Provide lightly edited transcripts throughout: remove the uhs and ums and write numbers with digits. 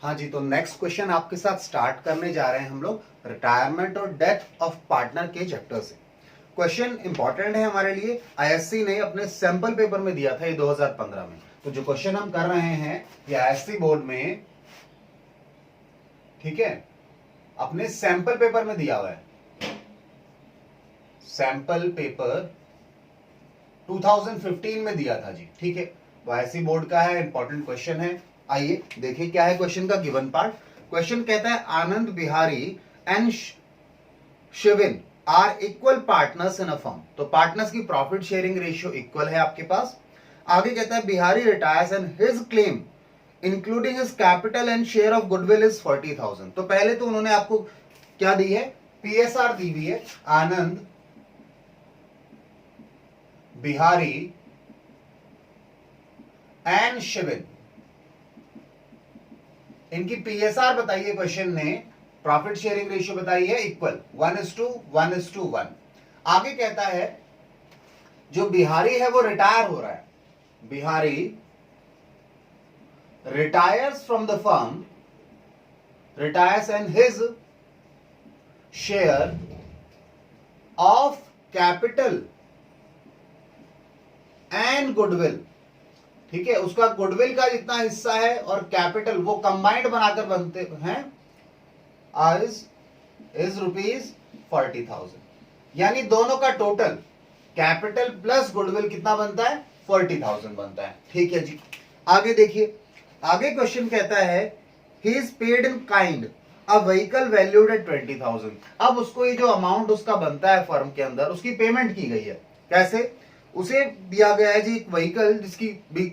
हाँ जी, तो next question आपके साथ स्टार्ट करने जा रहे हैं हम लोग रिटायरमेंट और डेथ ऑफ पार्टनर के चैप्टर से। क्वेश्चन इंपॉर्टेंट है हमारे लिए, आईएससी ने अपने सैंपल पेपर में दिया था ये 2015 में। तो जो क्वेश्चन हम कर रहे हैं ये आईएससी बोर्ड में, ठीक है, अपने सैंपल पेपर में दिया हुआ है। सैंपल पेपर 2015 में दिया था जी, ठीक है। तो आईएससी बोर्ड का है, इंपॉर्टेंट क्वेश्चन है। आइए देखिए क्या है क्वेश्चन का गिवन पार्ट। क्वेश्चन कहता है Anand Bihari and Shivin are equal partners in a firm. तो पार्टनर्स की प्रॉफिट शेयरिंग रेशियो इक्वल है आपके पास। आगे कहता है Bihari retires and his claim including his capital and share of goodwill is 40,000। तो पहले तो उन्होंने आपको क्या दी है, पीएसआर दी हुई है। आनंद बिहारी एंड शिविन, इनकी पीएसआर बताइए क्वेश्चन ने, प्रॉफिट शेयरिंग रेशियो बताई है इक्वल 1:1:1। आगे कहता है जो बिहारी है वो रिटायर हो रहा है, Bihari retires from the firm, retires and his share of capital and goodwill, ठीक है, उसका गुडविल का जितना हिस्सा है और कैपिटल वो कंबाइंड बनाकर बनते हैं इज ₹40,000। यानी दोनों का टोटल कैपिटल प्लस गुडविल कितना बनता है, 40,000 बनता है, ठीक है जी। आगे देखिए, आगे क्वेश्चन कहता है he is paid in kind a vehicle valued at 20,000। अब उसको ये जो अमाउंट उसका बनता है फर्म के अंदर, उसकी पेमेंट की गई है। कैसे, उसे दिया गया है जी एक व्हीकल जिसकी भी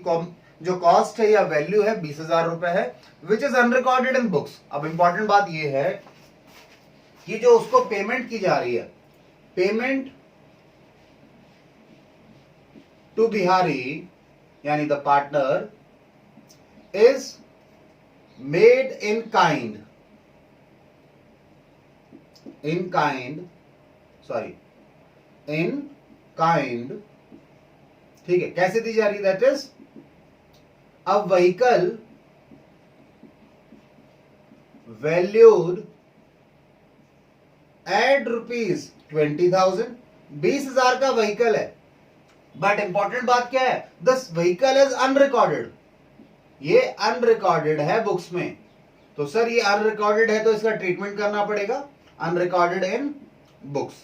जो कॉस्ट है या वैल्यू है 20,000 रुपए है, which is unrecorded in books. अब इंपॉर्टेंट बात यह है कि जो उसको पेमेंट की जा रही है, पेमेंट टू बिहारी यानी the partner is made in kind, in kind, ठीक है। कैसे दी जा रही है, that is a vehicle valued at ₹20,000। 20,000 का व्हीकल है, बट इंपॉर्टेंट बात क्या है, दिस व्हीकल इज अनरिकॉर्डेड। ये अनरिकॉर्डेड है बुक्स में। तो सर ये अनरिकॉर्डेड है तो इसका ट्रीटमेंट करना पड़ेगा, अनरिकॉर्डेड इन बुक्स,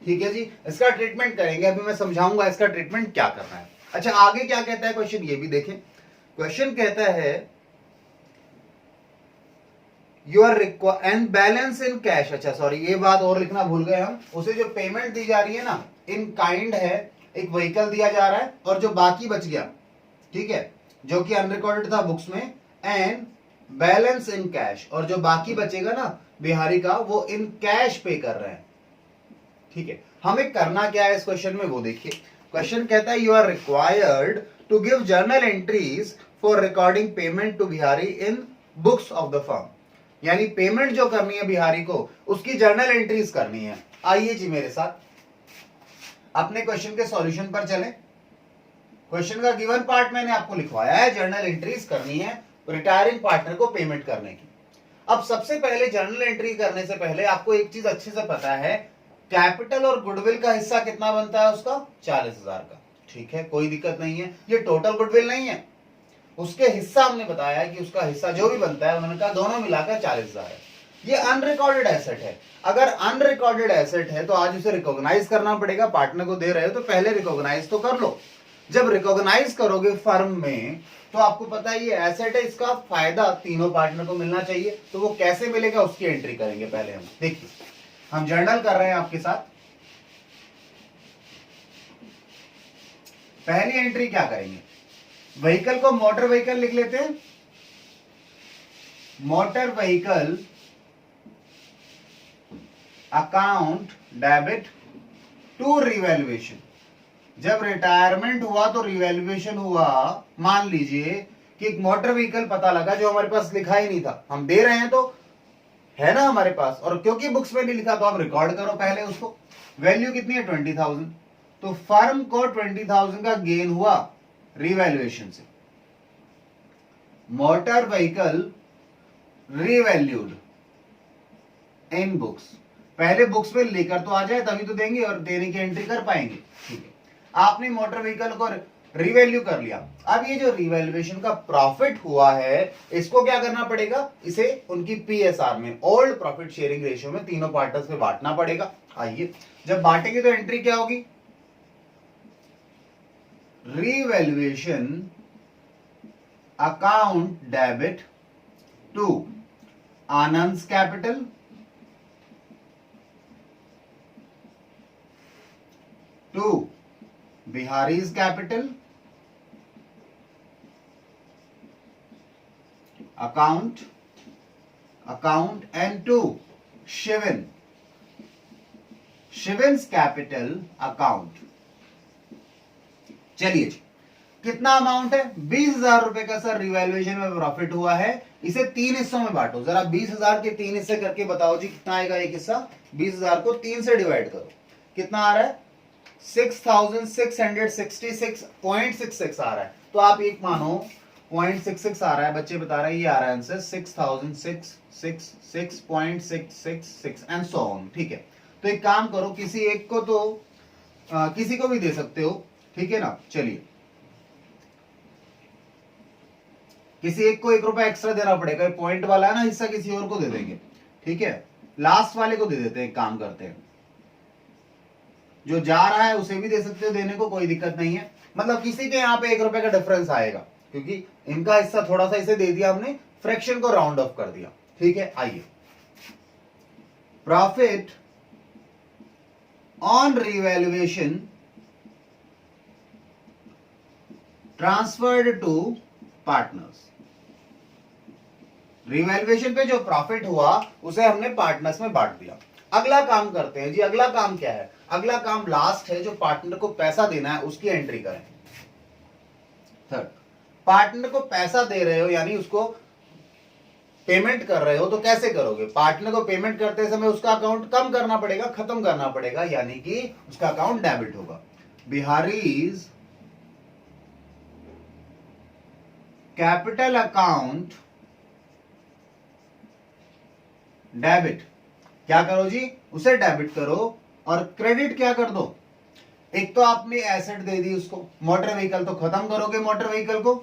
ठीक है जी। इसका ट्रीटमेंट करेंगे, अभी मैं समझाऊंगा इसका ट्रीटमेंट क्या करना है। अच्छा आगे क्या कहता है क्वेश्चन, ये भी देखें। क्वेश्चन कहता है your and balance in cash. अच्छा सॉरी, ये बात और लिखना भूल गए हम। उसे जो पेमेंट दी जा रही है ना, इन काइंड है, एक व्हीकल दिया जा रहा है और जो बाकी बच गया, ठीक है, जो कि अनरिकॉर्डेड था बुक्स में, एंड बैलेंस इन कैश, और जो बाकी बचेगा ना बिहारी का, वो इन कैश पे कर रहे हैं, ठीक है। हमें करना क्या है इस क्वेश्चन में वो देखिए। क्वेश्चन कहता है you are required to give journal entries for recording payment to Bihari in books of the firm. यानी पेमेंट जो करनी है बिहारी को, उसकी जर्नल एंट्रीज करनी है। आइए जी मेरे साथ अपने क्वेश्चन के सॉल्यूशन पर चलें। क्वेश्चन का गिवन पार्ट मैंने आपको लिखवाया है, जर्नल एंट्रीज करनी है रिटायरिंग पार्टनर को पेमेंट करने की। अब सबसे पहले जर्नल एंट्री करने से पहले आपको एक चीज अच्छे से पता है, कैपिटल और गुडविल का हिस्सा कितना बनता है उसका, 40,000 का, ठीक है, कोई दिक्कत नहीं है। ये टोटल गुडविल नहीं है, उसके हिस्सा हमने बताया कि उसका हिस्सा जो भी बनता है, उन्होंने कहा दोनों मिलाकर 40,000 है। ये अनरिकॉर्डेड एसेट है। अगर अनरिकॉर्डेड एसेट है तो आज उसे रिकॉग्नाइज करना पड़ेगा। पार्टनर को दे रहे हो तो पहले रिकॉग्नाइज तो कर लो। जब रिकॉग्नाइज करोगे फर्म में तो आपको पता है ये एसेट है, इसका फायदा तीनों पार्टनर को मिलना चाहिए। तो वो कैसे मिलेगा उसकी एंट्री करेंगे। पहले हम देखिए, हम जर्नल कर रहे हैं आपके साथ। पहली एंट्री क्या करेंगे, व्हीकल को मोटर व्हीकल लिख लेते हैं। Motor vehicle account debit to revaluation. जब रिटायरमेंट हुआ तो रिवैल्यूएशन हुआ। मान लीजिए कि एक मोटर व्हीकल पता लगा जो हमारे पास लिखा ही नहीं था, हम दे रहे हैं तो है ना हमारे पास, और क्योंकि बुक्स में नहीं लिखा तो आप रिकॉर्ड करो पहले उसको। वैल्यू कितनी है, 20,000। तो फर्म को 20,000 का गेन हुआ रिवैल्यूएशन से। मोटर व्हीकल रीवैल्यूड इन बुक्स। पहले बुक्स में लेकर तो आ जाए तभी तो देंगे और देने की एंट्री कर पाएंगे। ठीक है, आपने मोटर व्हीकल को रिवैल्यू कर लिया। अब ये जो रिवैल्यूएशन का प्रॉफिट हुआ है इसको क्या करना पड़ेगा, इसे उनकी पीएसआर में, ओल्ड प्रॉफिट शेयरिंग रेशियो में, तीनों पार्टनर्स में बांटना पड़ेगा। आइए जब बांटेंगे तो एंट्री क्या होगी, revaluation account debit to Anand's capital, to Bihari's capital, account and to Shivin's capital account. चलिए जी, कितना अमाउंट है, 20,000 रुपए का सर रिवैल्यूएशन में प्रॉफिट हुआ है। इसे 3 हिस्सों में बांटो जरा, 20,000 के 3 हिस्से करके बताओ जी कितना आएगा एक हिस्सा। 20,000 को 3 से डिवाइड करो, कितना आ रहा है, 6,666.66 आ रहा है। तो आप एक मानो 0.66 आ रहा है, बच्चे बता रहे हैं ये आ रहा है आंसर 6,666.666 एंड सो ऑन। ठीक है, तो एक काम करो, किसी एक को तो किसी को भी दे सकते हो, ठीक है ना। चलिए किसी एक को 1 रुपया एक्स्ट्रा देना पड़ेगा, पॉइंट वाला है ना हिस्सा, किसी और को दे देंगे। ठीक है, लास्ट वाले को दे देते हैं, एक काम करते हैं, जो जा रहा है उसे भी दे सकते हो देने को, कोई दिक्कत नहीं है। मतलब किसी के यहाँ पे 1 रुपए का डिफरेंस आएगा, क्योंकि इनका हिस्सा थोड़ा सा इसे दे दिया हमने, फ्रैक्शन को राउंड ऑफ कर दिया। ठीक है, आइए, profit on revaluation transferred to partners. Revaluation पे जो प्रॉफिट हुआ उसे हमने पार्टनर्स में बांट दिया। अगला काम करते हैं जी, अगला काम क्या है, अगला काम लास्ट है, जो पार्टनर को पैसा देना है उसकी एंट्री करें। थर्ड, पार्टनर को पैसा दे रहे हो यानी उसको पेमेंट कर रहे हो, तो कैसे करोगे, पार्टनर को पेमेंट करते समय उसका अकाउंट कम करना पड़ेगा, खत्म करना पड़ेगा, यानी कि उसका अकाउंट डेबिट होगा। बिहारीज कैपिटल अकाउंट डेबिट, क्या करो जी, उसे डेबिट करो और क्रेडिट क्या कर दो। एक तो आपने एसेट दे दी उसको, मोटर व्हीकल, तो खत्म करोगे मोटर व्हीकल को।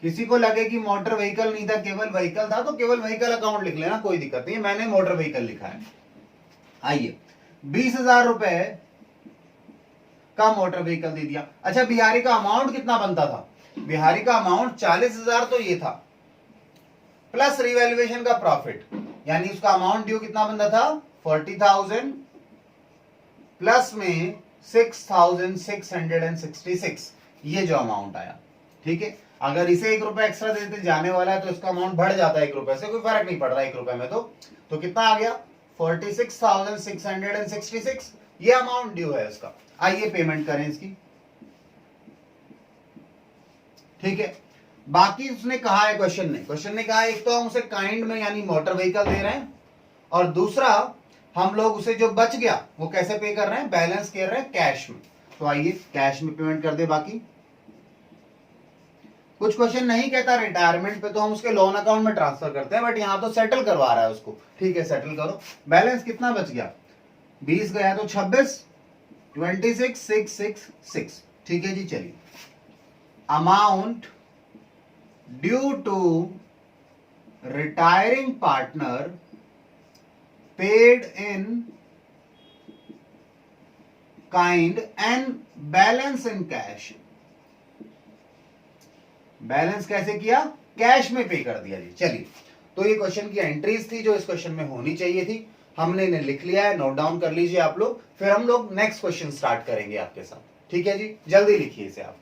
किसी को लगे कि मोटर व्हीकल नहीं था केवल व्हीकल था, तो केवल व्हीकल अकाउंट लिख लेना, कोई दिक्कत नहीं है, मैंने मोटर व्हीकल लिखा है। आइए, 20,000 रुपए का मोटर व्हीकल दे दिया। अच्छा, बिहारी का अमाउंट कितना बनता था, बिहारी का अमाउंट 40,000 तो ये था, प्लस रिवैल्यूएशन का प्रॉफिट, यानी उसका अमाउंट ड्यू कितना बनता था, 40,000 प्लस में 6,666, ये जो अमाउंट आया। ठीक है, अगर इसे 1 रुपया एक्स्ट्रा देते जाने वाला है तो इसका अमाउंट बढ़ जाता है 1 रुपए से, कोई फर्क नहीं पड़ रहा 1 रुपए में। तो कितना आ गया, 46,666, ये अमाउंट ड्यू है इसका। आइए पेमेंट करें इसकी। ठीक है, बाकी उसने कहा है, क्वेश्चन ने कहा है, एक तो हम उसे काइंड में यानी मोटर व्हीकल दे रहे हैं, और दूसरा हम लोग उसे जो बच गया वो कैसे पे कर रहे हैं, बैलेंस कर रहे हैं कैश में। तो आइए कैश में पेमेंट कर दे। बाकी कुछ क्वेश्चन नहीं कहता रिटायरमेंट पे, तो हम उसके लोन अकाउंट में ट्रांसफर करते हैं, बट यहां तो सेटल करवा रहा है उसको। ठीक है, सेटल करो। बैलेंस कितना बच गया, 20 गया तो 26, 26,666। ठीक है जी, चलिए, amount due to retiring partner paid in kind and balance in cash. Balance कैसे किया, कैश में पे कर दिया जी। चलिए, तो ये क्वेश्चन की एंट्रीज थी जो इस क्वेश्चन में होनी चाहिए थी, हमने इन्हें लिख लिया है, नोट डाउन कर लीजिए आप लोग, फिर हम लोग नेक्स्ट क्वेश्चन स्टार्ट करेंगे आपके साथ। ठीक है जी, जल्दी लिखिए इसे आप।